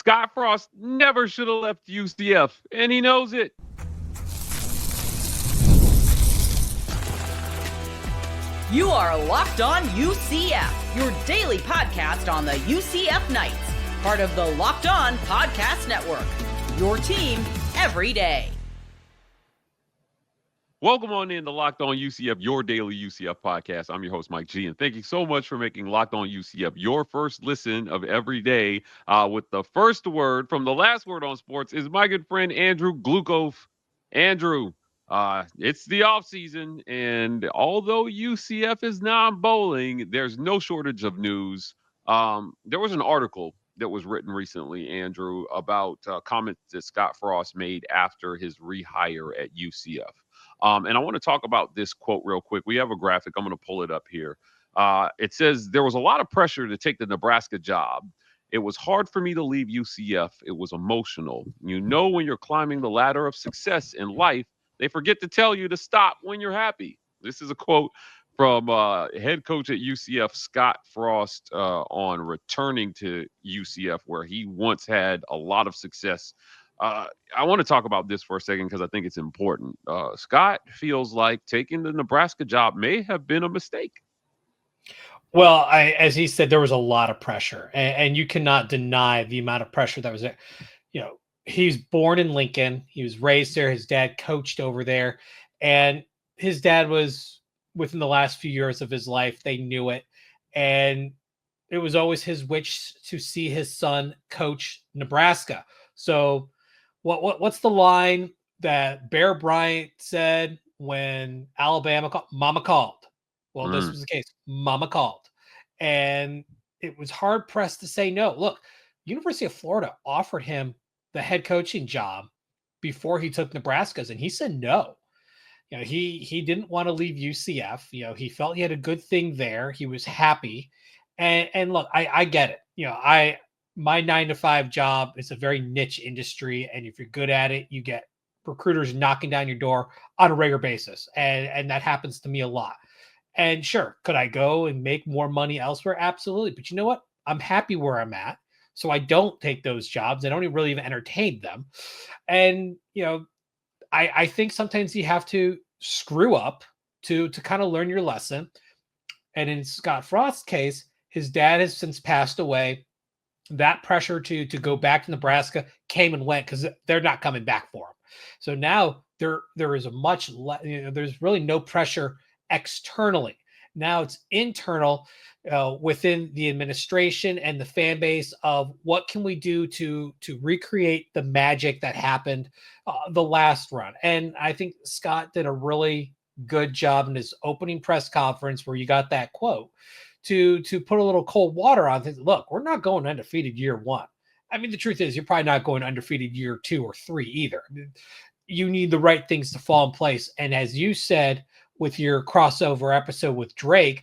Scott Frost never should have left UCF, and he knows it. You are Locked On UCF, your daily podcast on the UCF Knights, part of the Locked On Podcast Network, your team every day. Welcome on in to Locked On UCF, your daily UCF podcast. I'm your host, Mike G, and thank you so much for making Locked On UCF your first listen of every day. With the first word from the last word on sports is my good friend, Andrew Glukov. Andrew, it's the offseason, and although UCF is non-bowling, there's no shortage of news. There was an article that was written recently, Andrew, about comments that Scott Frost made after his rehire at UCF. And I want to talk about this quote real quick. We have a graphic. I'm going to pull it up here. It says, "There was a lot of pressure to take the Nebraska job. It was hard for me to leave UCF. It was emotional. You know, when you're climbing the ladder of success in life, they forget to tell you to stop when you're happy." This is a quote from head coach at UCF, Scott Frost, on returning to UCF, where he once had a lot of success. I want to talk about this for a second because I think it's important. Scott feels like taking the Nebraska job may have been a mistake. Well, as he said, there was a lot of pressure, and you cannot deny the amount of pressure that was there. You know, he's born in Lincoln. He was raised there. His dad coached over there, and his dad was within the last few years of his life. They knew it, and it was always his wish to see his son coach Nebraska. So what's the line that Bear Bryant said when Alabama called? Mama called. Well, this was the case. Mama called. And it was hard pressed to say no. Look, University of Florida offered him the head coaching job before he took Nebraska's, and he said no. You know, he didn't want to leave UCF. You know, he felt he had a good thing there. He was happy. And look, I get it. You know, my 9-to-5 job is a very niche industry, and if you're good at it, you get recruiters knocking down your door on a regular basis, and that happens to me a lot. And sure, could I go and make more money elsewhere? Absolutely. But you know what? I'm happy where I'm at, so I don't take those jobs. I don't even really even entertain them. And you know, I think sometimes you have to screw up to kind of learn your lesson. And in Scott Frost's case, his dad has since passed away. That pressure to go back to Nebraska came and went because they're not coming back for him. So now there is a much there's really no pressure externally. Now it's internal within the administration and the fan base of what can we do to recreate the magic that happened the last run. And I think Scott did a really good job in his opening press conference where you got that quote to put a little cold water on things. Look, we're not going undefeated year one. I mean, the truth is you're probably not going undefeated year 2 or 3 either. I mean, you need the right things to fall in place. And as you said with your crossover episode with Drake,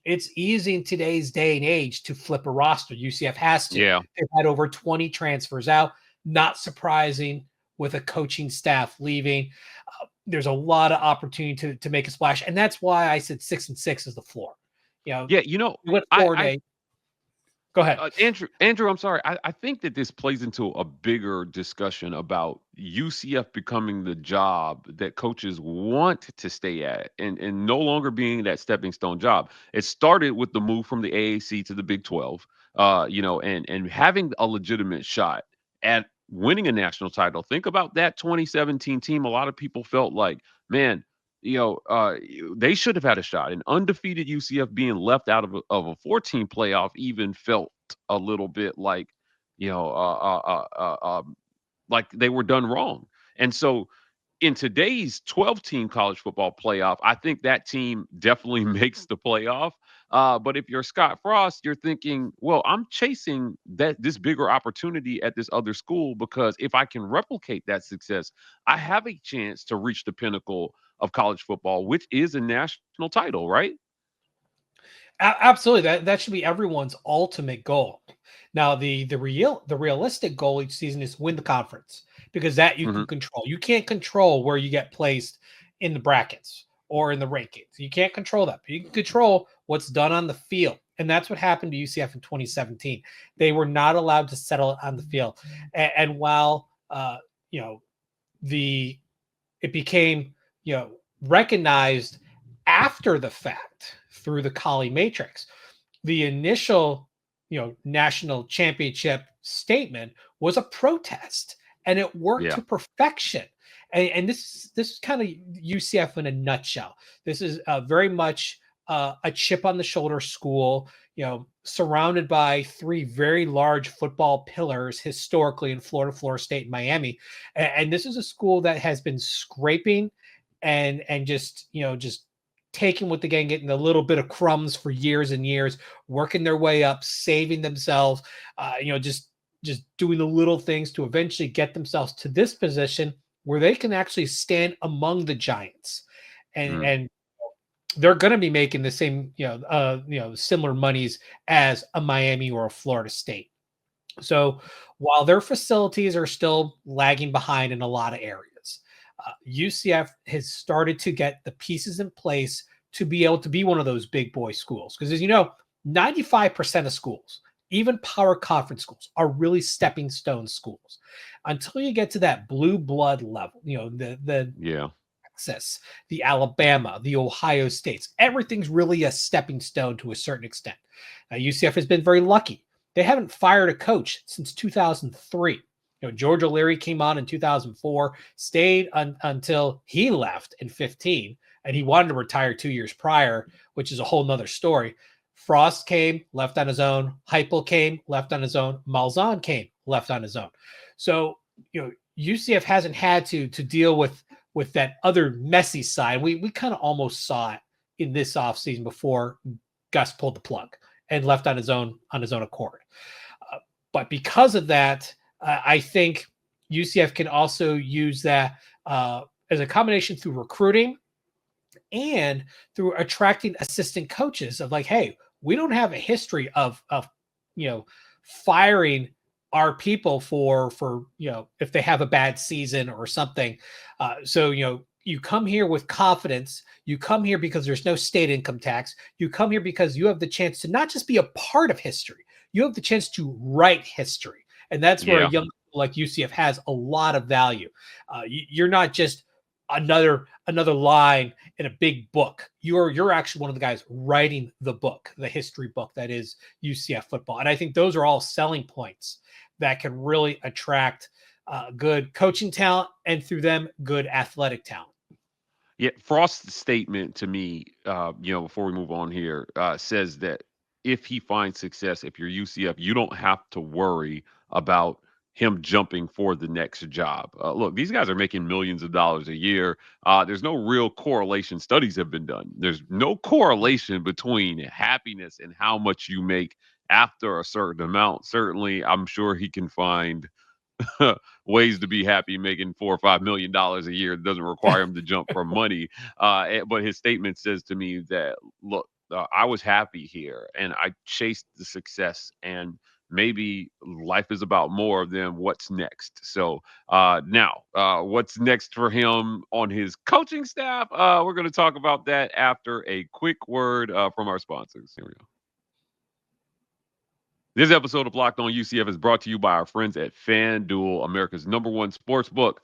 it's easy in today's day and age to flip a roster. UCF has to. Yeah. They've had over 20 transfers out. Not surprising with a coaching staff leaving. There's a lot of opportunity to make a splash. And that's why I said 6-6 is the floor. You know, Yeah, you know, went 4-8. Go ahead. Andrew, I'm sorry. I think that this plays into a bigger discussion about UCF becoming the job that coaches want to stay at and no longer being that stepping stone job. It started with the move from the AAC to the Big 12, and having a legitimate shot at winning a national title. Think about that 2017 team. A lot of people felt like, man, they should have had a shot. An undefeated UCF being left out of a 14 playoff even felt a little bit like, like they were done wrong. And so in today's 12-team college football playoff, I think that team definitely makes the playoff. But if you're Scott Frost, you're thinking, well, I'm chasing this bigger opportunity at this other school because if I can replicate that success, I have a chance to reach the pinnacle of college football, which is a national title, right? Absolutely. That should be everyone's ultimate goal. Now, the realistic goal each season is win the conference because that you can control. You can't control where you get placed in the brackets or in the rankings. You can't control that. But you can control what's done on the field. And that's what happened to UCF in 2017. They were not allowed to settle on the field. And while, it became, recognized after the fact through the Kali Matrix, the initial, national championship statement was a protest, and it worked to perfection. And this is kind of UCF in a nutshell. This is very much a chip on the shoulder school, surrounded by three very large football pillars historically in Florida, Florida State, and Miami. And this is a school that has been scraping and just taking what they can, getting a little bit of crumbs for years and years, working their way up, saving themselves, just doing the little things to eventually get themselves to this position where they can actually stand among the giants. And they're going to be making the same, similar monies as a Miami or a Florida State. So while their facilities are still lagging behind in a lot of areas, UCF has started to get the pieces in place to be able to be one of those big boy schools. Because as you know, 95% of schools, even power conference schools, are really stepping stone schools. Until you get to that blue blood level, the Texas, the Alabama, the Ohio States, everything's really a stepping stone to a certain extent. Now, UCF has been very lucky. They haven't fired a coach since 2003. George O'Leary came on in 2004, stayed until he left in 15, and he wanted to retire 2 years prior, which is a whole nother story. Frost came, left on his own. Heupel came, left on his own. Malzahn came, left on his own. So, UCF hasn't had to deal with that other messy side. We kind of almost saw it in this offseason before Gus pulled the plug and left on his own accord. But because of that, I think UCF can also use that as a combination through recruiting and through attracting assistant coaches of like, hey, we don't have a history of firing our people for if they have a bad season or something. So you come here with confidence. You come here because there's no state income tax. You come here because you have the chance to not just be a part of history. You have the chance to write history. And that's where a young like UCF has a lot of value. You're not just another line in a big book. You're actually one of the guys writing the book, the history book that is UCF football. And I think those are all selling points that can really attract good coaching talent and through them, good athletic talent. Yeah, Frost's statement to me, before we move on here, says that if he finds success, if you're UCF, you don't have to worry about him jumping for the next job. Look, these guys are making millions of dollars a year. There's no real correlation. Studies have been done. There's no correlation between happiness and how much you make after a certain amount. Certainly, I'm sure he can find ways to be happy making $4 or $5 million a year. It doesn't require him to jump for money. But his statement says to me that, look, I was happy here and I chased the success, and maybe life is about more than what's next. So now what's next for him on his coaching staff? We're going to talk about that after a quick word from our sponsors. Here we go. This episode of Locked On UCF is brought to you by our friends at FanDuel, America's #1 sports book.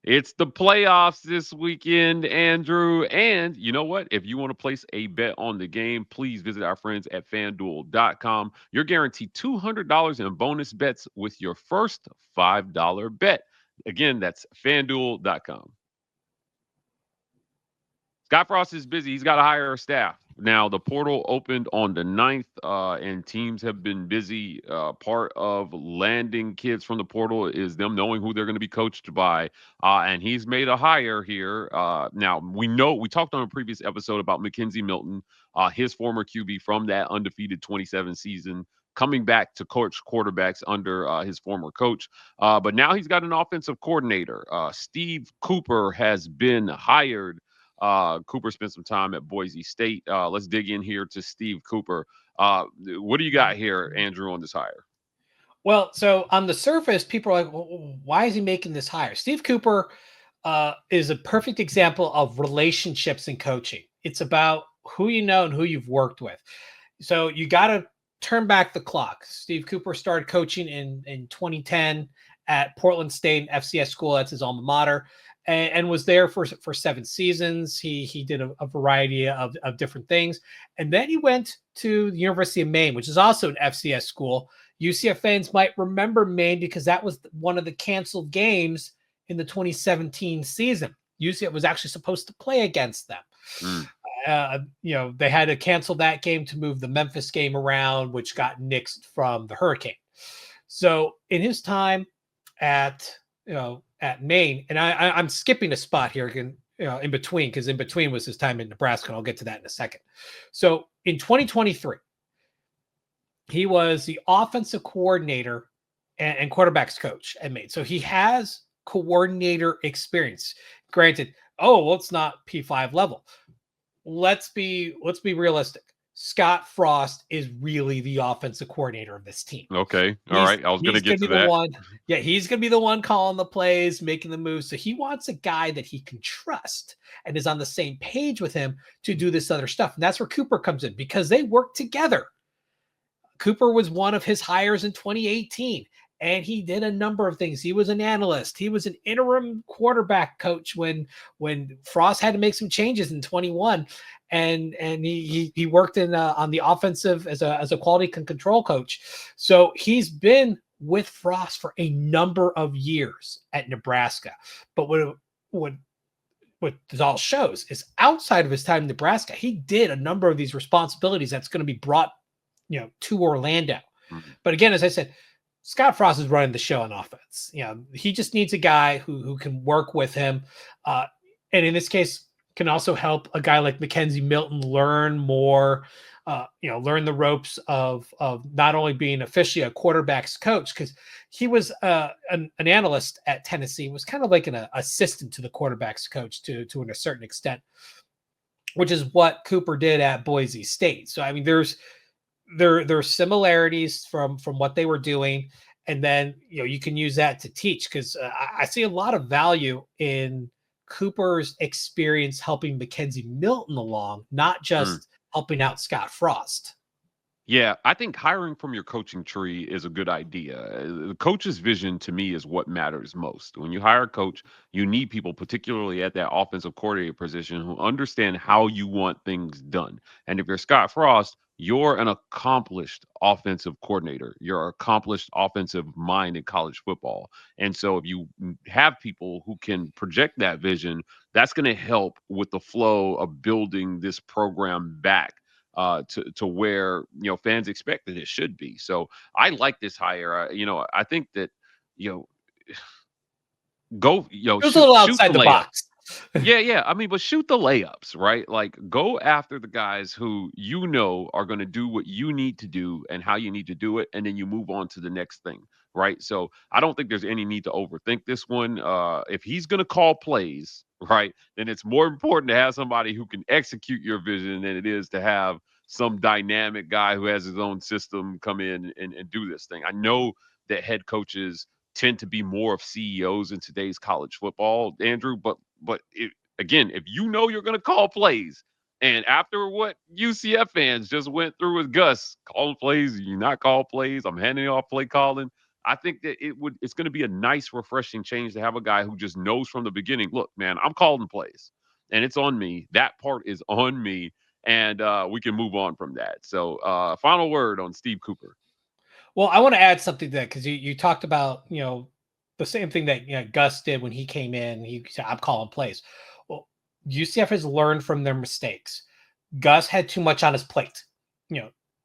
It's the playoffs this weekend, Andrew. And you know what? If you want to place a bet on the game, please visit our friends at FanDuel.com. You're guaranteed $200 in bonus bets with your first $5 bet. Again, that's FanDuel.com. Scott Frost is busy. He's got to hire a staff. Now, the portal opened on the 9th, and teams have been busy. Part of landing kids from the portal is them knowing who they're going to be coached by. And he's made a hire here. Now, we talked on a previous episode about Mackenzie Milton, his former QB from that undefeated 27 season, coming back to coach quarterbacks under his former coach. But now he's got an offensive coordinator. Steve Cooper has been hired. Cooper spent some time at Boise State. Let's dig in here to Steve Cooper. What do you got here, Andrew, on this hire? Well, so on the surface, people are like, well, why is he making this hire? Steve Cooper is a perfect example of relationships in coaching. It's about who you know and who you've worked with. So you got to turn back the clock. Steve Cooper started coaching in 2010 at Portland State FCS school. That's his alma mater, and was there for 7 seasons. He did a variety of different things. And then he went to the University of Maine, which is also an FCS school. UCF fans might remember Maine because that was one of the canceled games in the 2017 season. UCF was actually supposed to play against them. They had to cancel that game to move the Memphis game around, which got nixed from the hurricane. So in his time at Maine, and I'm skipping a spot here in between, because in between was his time in Nebraska, and I'll get to that in a second. So in 2023, he was the offensive coordinator and quarterbacks coach at Maine. So he has coordinator experience. Granted, it's not P5 level. Let's be realistic. Scott Frost is really the offensive coordinator of this team. Okay. All right. I was going to get to that. He's going to be the one calling the plays, making the moves. So he wants a guy that he can trust and is on the same page with him to do this other stuff. And that's where Cooper comes in, because they work together. Cooper was one of his hires in 2018. And he did a number of things. He was an analyst. He was an interim quarterback coach when Frost had to make some changes in 21, and he worked on the offensive as a quality control coach. So he's been with Frost for a number of years at Nebraska. But what this all shows is, outside of his time in Nebraska, he did a number of these responsibilities that's going to be brought to Orlando. Mm-hmm. But again, as I said, Scott Frost is running the show on offense. He just needs a guy who can work with him. And in this case, can also help a guy like Mackenzie Milton learn more, learn the ropes of not only being officially a quarterback's coach, because he was an analyst at Tennessee, was kind of like an assistant to the quarterback's coach to a certain extent, which is what Cooper did at Boise State. So, I mean, there's similarities from what they were doing, and then you can use that to teach, because I see a lot of value in Cooper's experience helping Mackenzie Milton along, not just helping out Scott Frost. Yeah, I think hiring from your coaching tree is a good idea. The coach's vision, to me, is what matters most. When you hire a coach, you need people, particularly at that offensive coordinator position, who understand how you want things done. And if you're Scott Frost, you're an accomplished offensive coordinator. You're an accomplished offensive mind in college football. And so if you have people who can project that vision, that's going to help with the flow of building this program back to where fans expect that it should be. So I like this hire. I think that go it was a little outside the box. Yeah. I mean, but shoot the layups, right? Like, go after the guys who are going to do what you need to do and how you need to do it, and then you move on to the next thing, right? So I don't think there's any need to overthink this one. If he's going to call plays, right, then it's more important to have somebody who can execute your vision than it is to have some dynamic guy who has his own system come in and do this thing. I know that head coaches tend to be more of CEOs in today's college football, Andrew, but again, if you're going to call plays, and after what UCF fans just went through with Gus, calling plays, you not call plays, I'm handing off play calling, I think that it's going to be a nice, refreshing change to have a guy who just knows from the beginning, look, man, I'm calling plays, and it's on me. That part is on me, and we can move on from that. So final word on Steve Cooper. Well, I want to add something to that, because you talked about, the same thing that Gus did when he came in. He said, I'm calling plays. Well, UCF has learned from their mistakes. Gus had too much on his plate,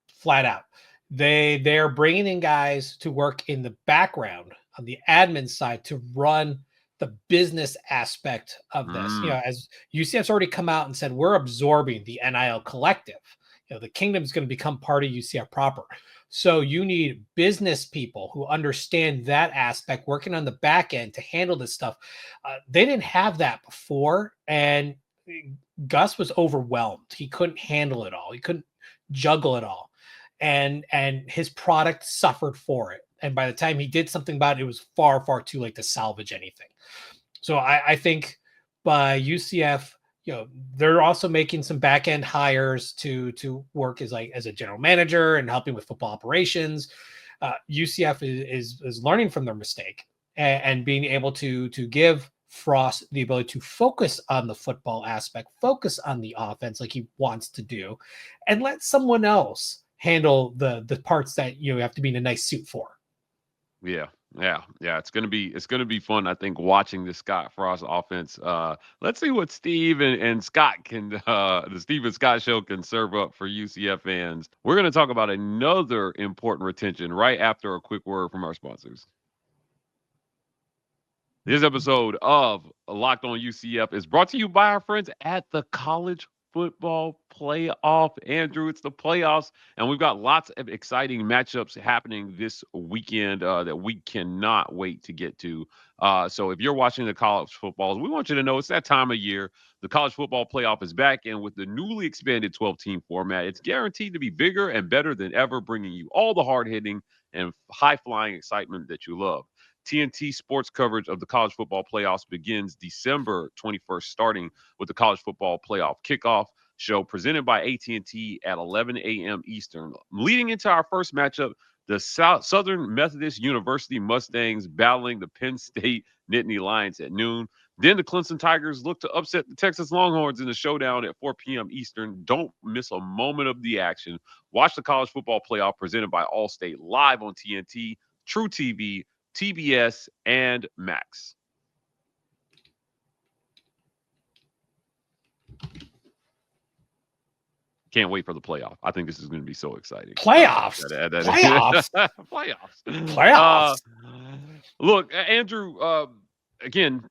flat out. They're bringing in guys to work in the background on the admin side to run the business aspect of this. As UCF's already come out and said, we're absorbing the NIL collective. The kingdom is going to become part of UCF proper. So you need business people who understand that aspect, working on the back end to handle this stuff. They didn't have that before, and Gus was overwhelmed. He couldn't handle it all. He couldn't juggle it all, and his product suffered for it. And by the time he did something about it, it was far, far too late to salvage anything. So I think by UCF they're also making some back end hires to work as a general manager and helping with football operations. UCF is learning from their mistake and being able to give Frost the ability to focus on the football aspect, focus on the offense like he wants to do, and let someone else handle the parts that you have to be in a nice suit for. Yeah. Yeah. It's gonna be fun. I think watching the Scott Frost offense. Let's see what Steve and Scott can the Steve and Scott show can serve up for UCF fans. We're gonna talk about another important retention right after a quick word from our sponsors. This episode of Locked On UCF is brought to you by our friends at the College Football Playoff. Andrew, it's the playoffs, and we've got lots of exciting matchups happening this weekend that we cannot wait to get to. So if you're watching the college footballs, we want you to know it's that time of year. The College Football Playoff is back, and with the newly expanded 12-team format, it's guaranteed to be bigger and better than ever, bringing you all the hard-hitting and high-flying excitement that you love. TNT sports coverage of the college football playoffs begins December 21st, starting with the college football playoff kickoff show presented by AT&T at 11 a.m. Eastern. Leading into our first matchup, the Southern Methodist University Mustangs battling the Penn State Nittany Lions at noon. Then the Clemson Tigers look to upset the Texas Longhorns in the showdown at 4 p.m. Eastern. Don't miss a moment of the action. Watch the college football playoff presented by Allstate live on TNT, True TV, TBS, and Max. Can't wait for the playoff. I think this is going to be so exciting. Playoffs. Playoffs. Look, Andrew, again,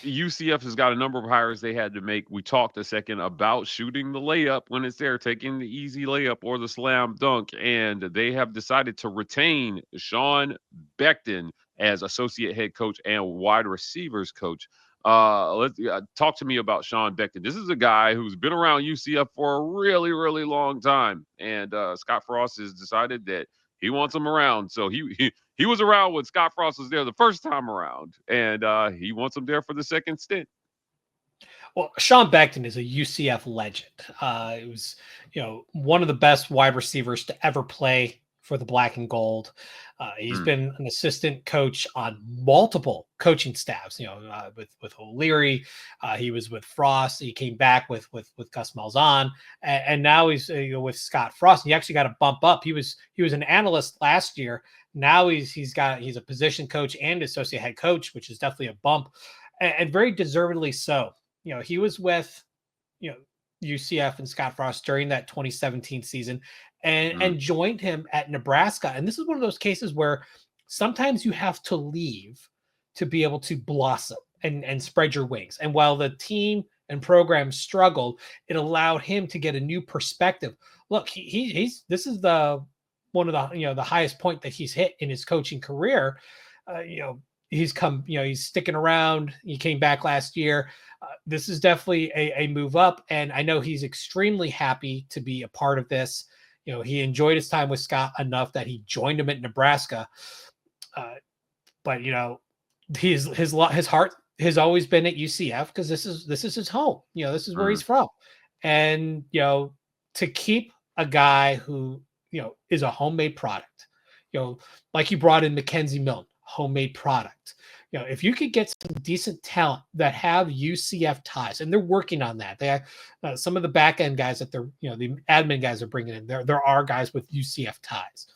UCF has got a number of hires they had to make. We talked a second about shooting the layup when it's there, taking the easy layup or the slam dunk, and they have decided to retain Sean Beckton as associate head coach and wide receivers coach. Let's talk to me about Sean Beckton. This is a guy who's been around UCF for a really, really long time, and Scott Frost has decided that he wants him around. So he was around when Scott Frost was there the first time around, and he wants him there for the second stint. Well, Sean Beckton is a UCF legend. It was, one of the best wide receivers to ever play for the Black and Gold. He's been an assistant coach on multiple coaching staffs, with O'Leary. He was with Frost. He came back with Gus Malzahn, and now he's with Scott Frost. He actually got a bump up. He was an analyst last year. Now he's a position coach and associate head coach, which is definitely a bump, and very deservedly so. He was with UCF and Scott Frost during that 2017 season, and joined him at Nebraska. And this is one of those cases where sometimes you have to leave to be able to blossom and spread your wings. And while the team and program struggled, it allowed him to get a new perspective. Look, this is one of the the highest point that he's hit in his coaching career. He's sticking around. He came back last year. This is definitely a move up, and I know he's extremely happy to be a part of this. He enjoyed his time with Scott enough that he joined him at Nebraska. But his heart has always been at UCF because this is his home. This is where he's from, and to keep a guy who is a homemade product. Like you brought in Mackenzie Milton, homemade product. If you could get some decent talent that have UCF ties, and they're working on that. They have some of the back end guys that they're, the admin guys are bringing in. There are guys with UCF ties.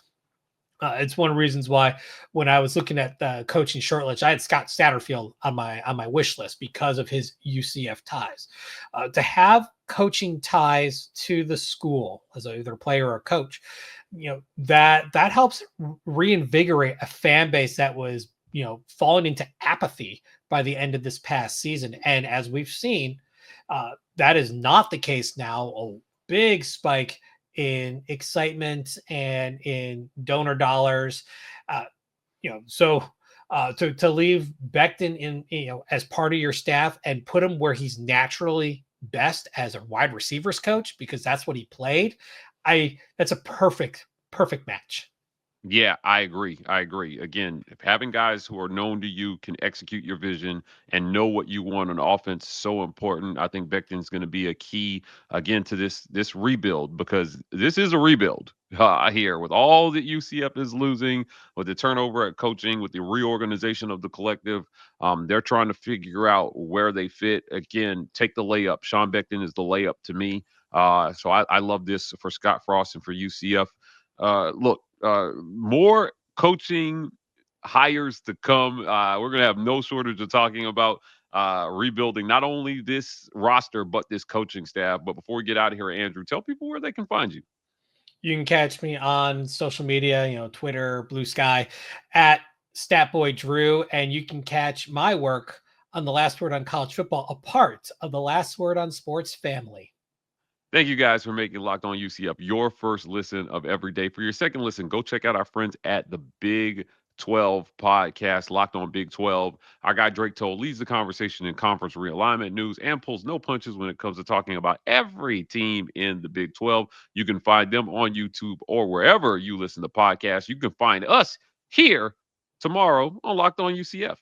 It's one of the reasons why when I was looking at the coaching shortlist, I had Scott Satterfield on my wish list because of his UCF ties. To have coaching ties to the school as either a player or a coach, that helps reinvigorate a fan base that was falling into apathy by the end of this past season. And as we've seen, that is not the case now. A big spike in excitement and in donor dollars. So to leave Beckton in, as part of your staff and put him where he's naturally best as a wide receivers coach, because that's what he played. That's a perfect match. Yeah, I agree. I agree. Again, if having guys who are known to you, can execute your vision and know what you want on offense is so important. I think Beckton's going to be a key again to this rebuild, because this is a rebuild here with all that UCF is losing, with the turnover at coaching, with the reorganization of the collective. They're trying to figure out where they fit. Again, take the layup. Sean Beckton is the layup to me. So I love this for Scott Frost and for UCF. Look, more coaching hires to come. We're going to have no shortage of talking about rebuilding not only this roster, but this coaching staff. But before we get out of here, Andrew, tell people where they can find you. You can catch me on social media, Twitter, Blue Sky, at Statboy Drew, and you can catch my work on the Last Word on College Football, a part of the Last Word on Sports family. Thank you guys for making Locked On UCF your first listen of every day. For your second listen, go check out our friends at the Big 12 podcast, Locked On Big 12. Our guy Drake Toll leads the conversation in conference realignment news and pulls no punches when it comes to talking about every team in the Big 12. You can find them on YouTube or wherever you listen to podcasts. You can find us here tomorrow on Locked On UCF.